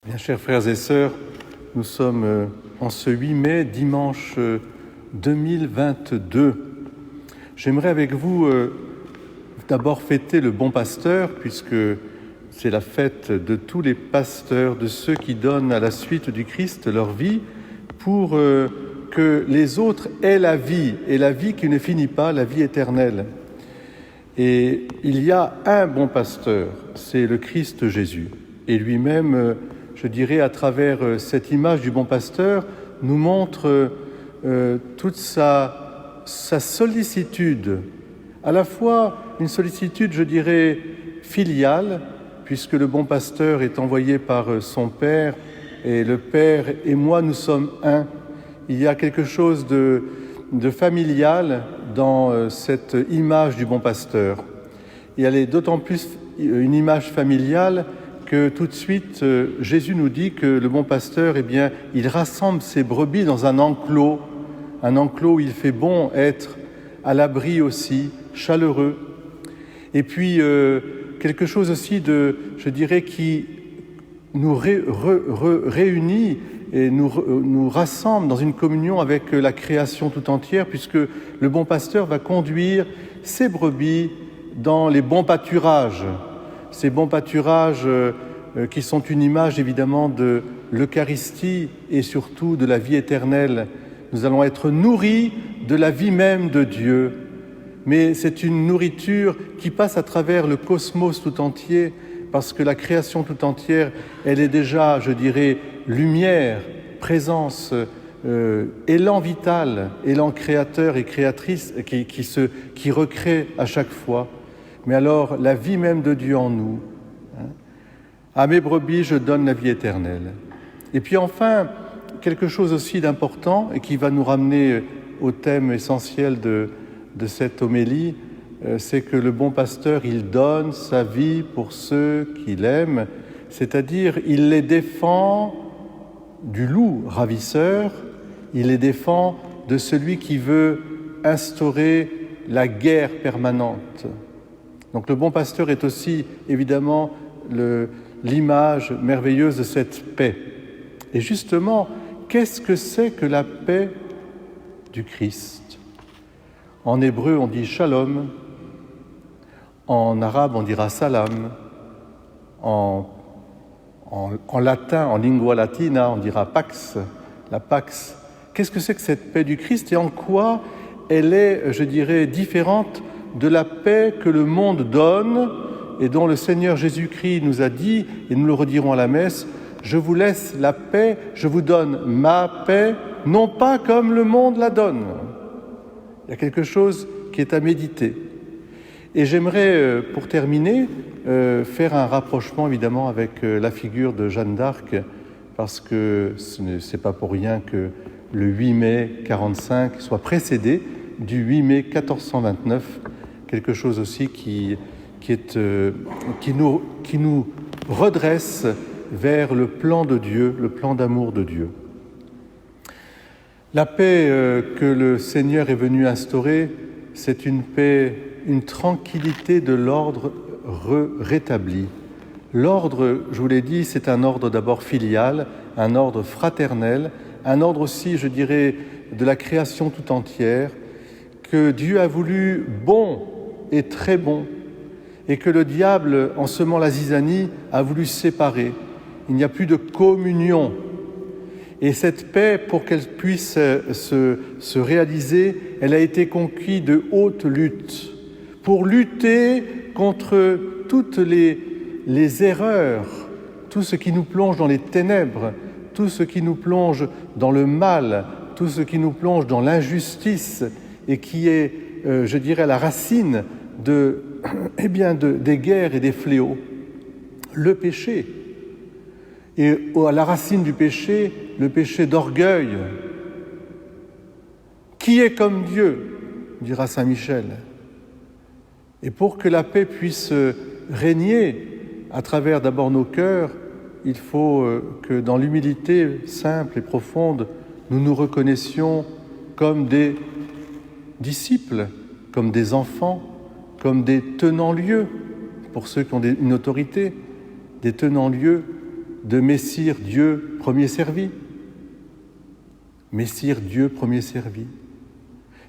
Bien, chers frères et sœurs, nous sommes en ce 8 mai, dimanche 2022. J'aimerais avec vous d'abord fêter le bon pasteur, puisque c'est la fête de tous les pasteurs, de ceux qui donnent à la suite du Christ leur vie, pour que les autres aient la vie, et la vie qui ne finit pas, la vie éternelle. Et il y a un bon pasteur, c'est le Christ Jésus. Et lui-même, je dirais, à travers cette image du bon pasteur, nous montre toute sa sollicitude, à la fois une sollicitude, je dirais, filiale, puisque le bon pasteur est envoyé par son Père, et le Père et moi, nous sommes un. Il y a quelque chose de familial dans cette image du bon pasteur. Et elle est d'autant plus une image familiale que tout de suite, Jésus nous dit que le bon pasteur, il rassemble ses brebis dans un enclos où il fait bon être à l'abri aussi, chaleureux. Et puis, quelque chose aussi je dirais, qui nous réunit et nous rassemble dans une communion avec la création tout entière, puisque le bon pasteur va conduire ses brebis dans les bons pâturages. Ces bons pâturages qui sont une image évidemment de l'Eucharistie et surtout de la vie éternelle. Nous allons être nourris de la vie même de Dieu. Mais c'est une nourriture qui passe à travers le cosmos tout entier, parce que la création tout entière, elle est déjà, je dirais, lumière, présence, élan vital, élan créateur et créatrice qui recrée à chaque fois. Mais alors, la vie même de Dieu en nous. À mes brebis, je donne la vie éternelle. Et puis enfin, quelque chose aussi d'important et qui va nous ramener au thème essentiel de cette homélie, c'est que le bon pasteur, il donne sa vie pour ceux qu'il aime, c'est-à-dire il les défend du loup ravisseur, il les défend de celui qui veut instaurer la guerre permanente. Donc le bon pasteur est aussi évidemment l'image merveilleuse de cette paix. Et justement, qu'est-ce que c'est que la paix du Christ ? En hébreu, on dit shalom. En arabe, on dira salam. En latin, en lingua latina, on dira pax, la pax. Qu'est-ce que c'est que cette paix du Christ et en quoi elle est, je dirais, différente de la paix que le monde donne et dont le Seigneur Jésus-Christ nous a dit, et nous le redirons à la messe, « Je vous laisse la paix, je vous donne ma paix, non pas comme le monde la donne. » Il y a quelque chose qui est à méditer. Et j'aimerais, pour terminer, faire un rapprochement évidemment avec la figure de Jeanne d'Arc, parce que ce n'est pas pour rien que le 8 mai 45 soit précédé du 8 mai 1429, quelque chose aussi qui nous redresse vers le plan de Dieu, le plan d'amour de Dieu. La paix que le Seigneur est venu instaurer, c'est une paix, une tranquillité de l'ordre rétabli. L'ordre, je vous l'ai dit, c'est un ordre d'abord filial, un ordre fraternel, un ordre aussi, je dirais, de la création tout entière, que Dieu a voulu bon et très bon, et que le diable, en semant la zizanie, a voulu séparer. Il n'y a plus de communion. Et cette paix, pour qu'elle puisse se réaliser, elle a été conquise de haute lutte, pour lutter contre toutes les erreurs, tout ce qui nous plonge dans les ténèbres, tout ce qui nous plonge dans le mal, tout ce qui nous plonge dans l'injustice et qui est, je dirais, la racine des guerres et des fléaux, le péché. Et à la racine du péché, le péché d'orgueil. Qui est comme Dieu, dira saint Michel. Et pour que la paix puisse régner à travers d'abord nos cœurs, il faut que dans l'humilité simple et profonde, nous nous reconnaissions comme des disciples, comme des enfants, comme des tenants-lieux, pour ceux qui ont une autorité, des tenants-lieux de Messire Dieu premier servi. Messire Dieu premier servi.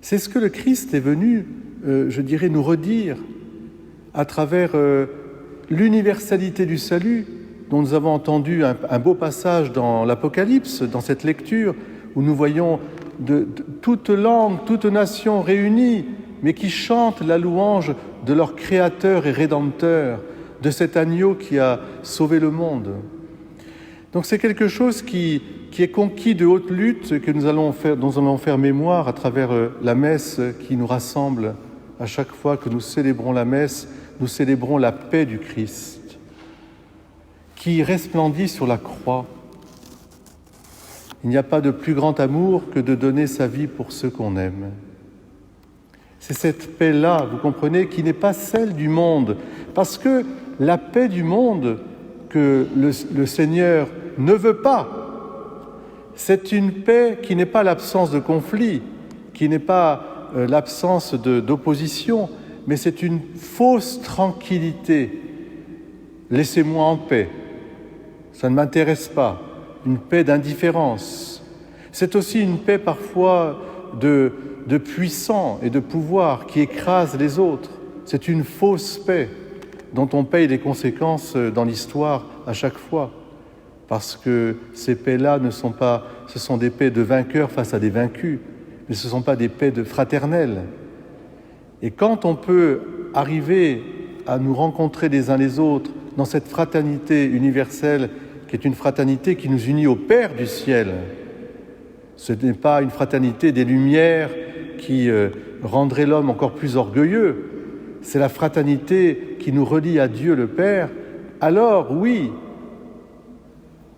C'est ce que le Christ est venu, je dirais, nous redire à travers l'universalité du salut, dont nous avons entendu un beau passage dans l'Apocalypse, dans cette lecture, où nous voyons de toute langue, toute nation réunie, mais qui chantent la louange de leur Créateur et Rédempteur, de cet agneau qui a sauvé le monde. Donc c'est quelque chose qui est conquis de haute lutte, dont nous allons faire mémoire à travers la messe qui nous rassemble. À chaque fois que nous célébrons la messe, nous célébrons la paix du Christ, qui resplendit sur la croix. Il n'y a pas de plus grand amour que de donner sa vie pour ceux qu'on aime. C'est cette paix-là, vous comprenez, qui n'est pas celle du monde, parce que la paix du monde que le Seigneur ne veut pas, c'est une paix qui n'est pas l'absence de conflit, qui n'est pas l'absence d'opposition, mais c'est une fausse tranquillité. Laissez-moi en paix, ça ne m'intéresse pas, une paix d'indifférence. C'est aussi une paix parfois de puissant et de pouvoir qui écrase les autres. C'est une fausse paix dont on paye les conséquences dans l'histoire à chaque fois. Parce que ces paix-là ce sont des paix de vainqueurs face à des vaincus, mais ce ne sont pas des paix fraternelles. Et quand on peut arriver à nous rencontrer les uns les autres dans cette fraternité universelle, qui est une fraternité qui nous unit au Père du ciel, ce n'est pas une fraternité des Lumières qui rendrait l'homme encore plus orgueilleux, c'est la fraternité qui nous relie à Dieu le Père. Alors oui,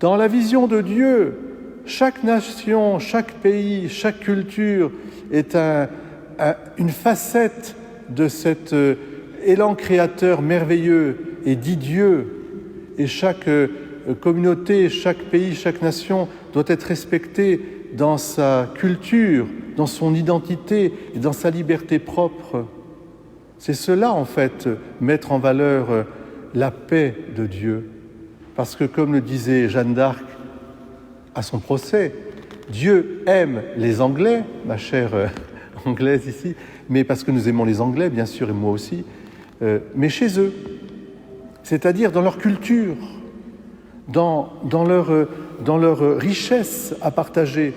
dans la vision de Dieu, chaque nation, chaque pays, chaque culture est une facette de cet élan créateur merveilleux et dit Dieu. Et chaque communauté, chaque pays, chaque nation doit être respectée dans sa culture, dans son identité et dans sa liberté propre. C'est cela, en fait, mettre en valeur la paix de Dieu. Parce que, comme le disait Jeanne d'Arc à son procès, Dieu aime les Anglais, ma chère anglaise ici, mais parce que nous aimons les Anglais, bien sûr, et moi aussi, mais chez eux, c'est-à-dire dans leur culture, dans leur richesse à partager.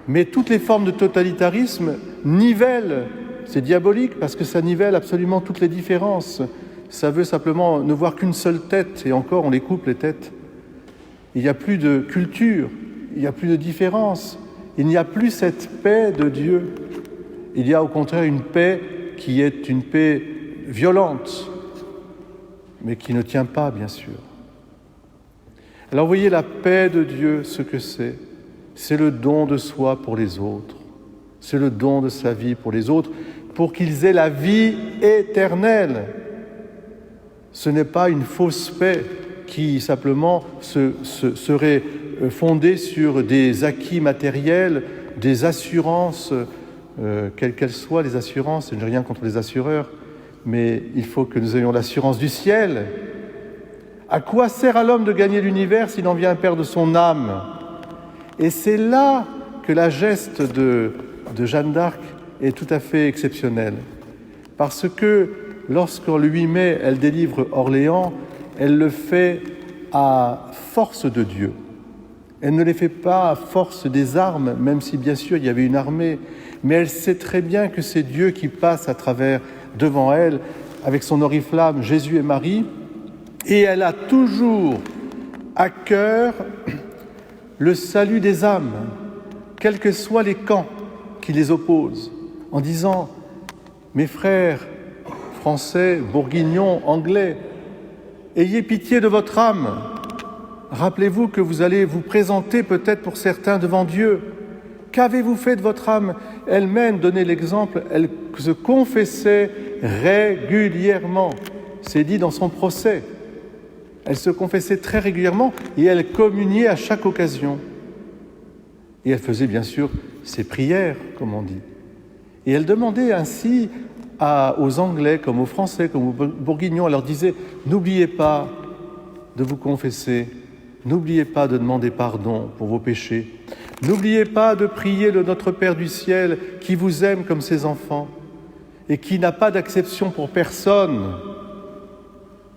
Mais toutes les formes de totalitarisme nivellent, c'est diabolique parce que ça nivelle absolument toutes les différences. Ça veut simplement ne voir qu'une seule tête, et encore on les coupe les têtes. Il n'y a plus de culture, il n'y a plus de différence, il n'y a plus cette paix de Dieu. Il y a au contraire une paix qui est une paix violente, mais qui ne tient pas, bien sûr. Alors voyez la paix de Dieu, ce que c'est le don de soi pour les autres, c'est le don de sa vie pour les autres, pour qu'ils aient la vie éternelle. Ce n'est pas une fausse paix qui simplement serait fondée sur des acquis matériels, des assurances, quelles qu'elles soient les assurances, je n'ai rien contre les assureurs, mais il faut que nous ayons l'assurance du ciel. À quoi sert à l'homme de gagner l'univers s'il en vient perdre son âme? Et c'est là que la geste de Jeanne d'Arc est tout à fait exceptionnelle. Parce que lorsqu'en le 8 mai, elle délivre Orléans, elle le fait à force de Dieu. Elle ne les fait pas à force des armes, même si bien sûr il y avait une armée, mais elle sait très bien que c'est Dieu qui passe à travers, devant elle, avec son oriflamme, Jésus et Marie, et elle a toujours à cœur le salut des âmes, quels que soient les camps qui les opposent, en disant « Mes frères français, bourguignons, anglais, ayez pitié de votre âme. Rappelez-vous que vous allez vous présenter peut-être pour certains devant Dieu. Qu'avez-vous fait de votre âme ?» Elle-même donnait l'exemple, elle se confessait régulièrement. C'est dit dans son procès. Elle se confessait très régulièrement et elle communiait à chaque occasion. Et elle faisait bien sûr ses prières, comme on dit. Et elle demandait ainsi aux Anglais, comme aux Français, comme aux Bourguignons, elle leur disait « N'oubliez pas de vous confesser, N'oubliez pas de demander pardon pour vos péchés. N'oubliez pas de prier le Notre Père du ciel qui vous aime comme ses enfants et qui n'a pas d'acception pour personne.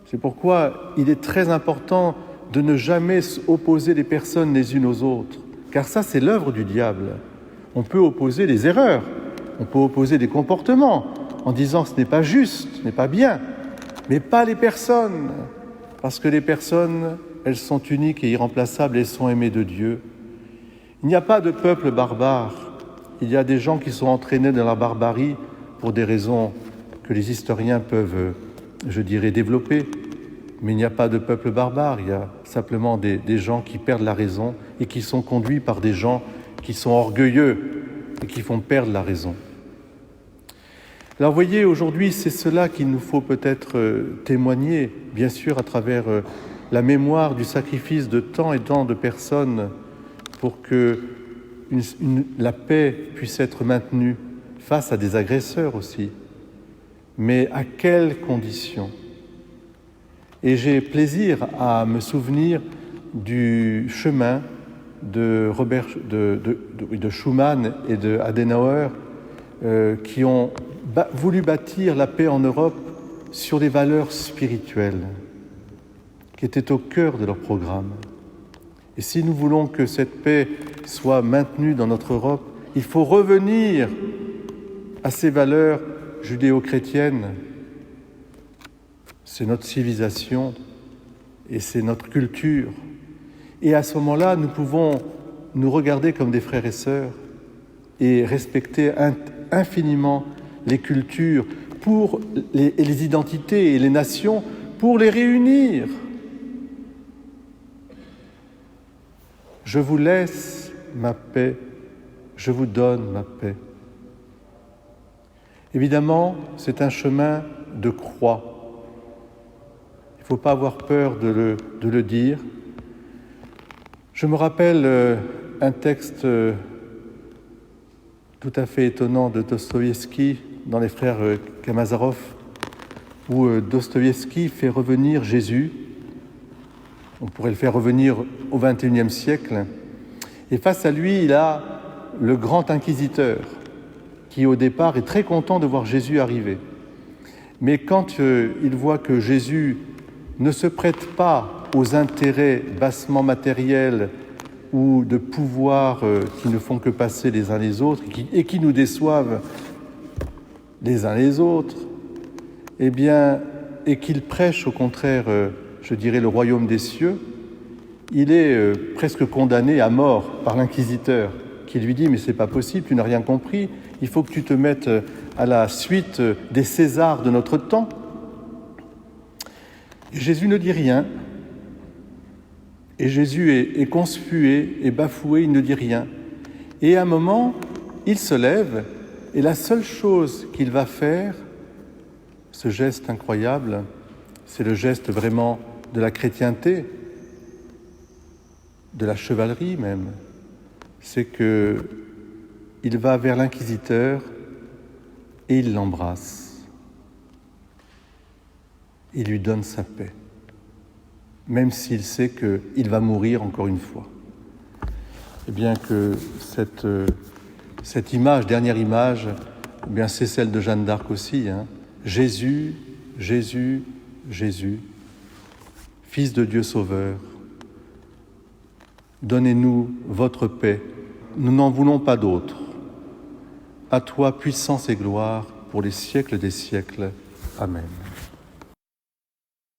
C'est pourquoi il est très important de ne jamais opposer les personnes les unes aux autres, car ça, c'est l'œuvre du diable. On peut opposer les erreurs, on peut opposer des comportements en disant ce n'est pas juste, ce n'est pas bien, mais pas les personnes, parce que les personnes, elles sont uniques et irremplaçables, elles sont aimées de Dieu. Il n'y a pas de peuple barbare, il y a des gens qui sont entraînés dans la barbarie pour des raisons que les historiens peuvent, je dirais, développer. Mais il n'y a pas de peuple barbare, il y a simplement des gens qui perdent la raison et qui sont conduits par des gens qui sont orgueilleux et qui font perdre la raison. Alors vous voyez, aujourd'hui, c'est cela qu'il nous faut peut-être témoigner, bien sûr, à travers la mémoire du sacrifice de tant et tant de personnes pour que la paix puisse être maintenue face à des agresseurs aussi. Mais à quelles conditions ? Et j'ai plaisir à me souvenir du chemin de Schuman et de Adenauer qui ont voulu bâtir la paix en Europe sur les valeurs spirituelles qui étaient au cœur de leur programme. Et si nous voulons que cette paix soit maintenue dans notre Europe, il faut revenir à ces valeurs judéo-chrétiennes. C'est notre civilisation et c'est notre culture. Et à ce moment-là, nous pouvons nous regarder comme des frères et sœurs et respecter infiniment les cultures pour les identités et les nations pour les réunir. Je vous laisse ma paix, je vous donne ma paix. Évidemment, c'est un chemin de croix. Il ne faut pas avoir peur de le dire. Je me rappelle un texte tout à fait étonnant de Dostoïevski dans Les Frères Karamazov, où Dostoïevski fait revenir Jésus. On pourrait le faire revenir au XXIe siècle. Et face à lui, il a le grand inquisiteur, qui au départ est très content de voir Jésus arriver. Mais quand il voit que Jésus ne se prête pas aux intérêts bassement matériels ou de pouvoir qui ne font que passer les uns les autres et qui nous déçoivent les uns les autres, eh bien, et qu'il prêche au contraire, je dirais, le royaume des cieux, il est presque condamné à mort par l'inquisiteur qui lui dit « Mais c'est pas possible, tu n'as rien compris, il faut que tu te mettes à la suite des Césars de notre temps. » Et Jésus ne dit rien. Et Jésus est conspué et bafoué, il ne dit rien. Et à un moment, il se lève et la seule chose qu'il va faire, ce geste incroyable, c'est le geste vraiment de la chrétienté, de la chevalerie même, c'est qu'il va vers l'inquisiteur et il l'embrasse. Il lui donne sa paix, même s'il sait qu'il va mourir encore une fois. Et bien que cette image, dernière image, eh bien c'est celle de Jeanne d'Arc aussi. Jésus, Jésus, Jésus, Fils de Dieu Sauveur, donnez-nous votre paix, nous n'en voulons pas d'autre. À toi, puissance et gloire, pour les siècles des siècles. Amen.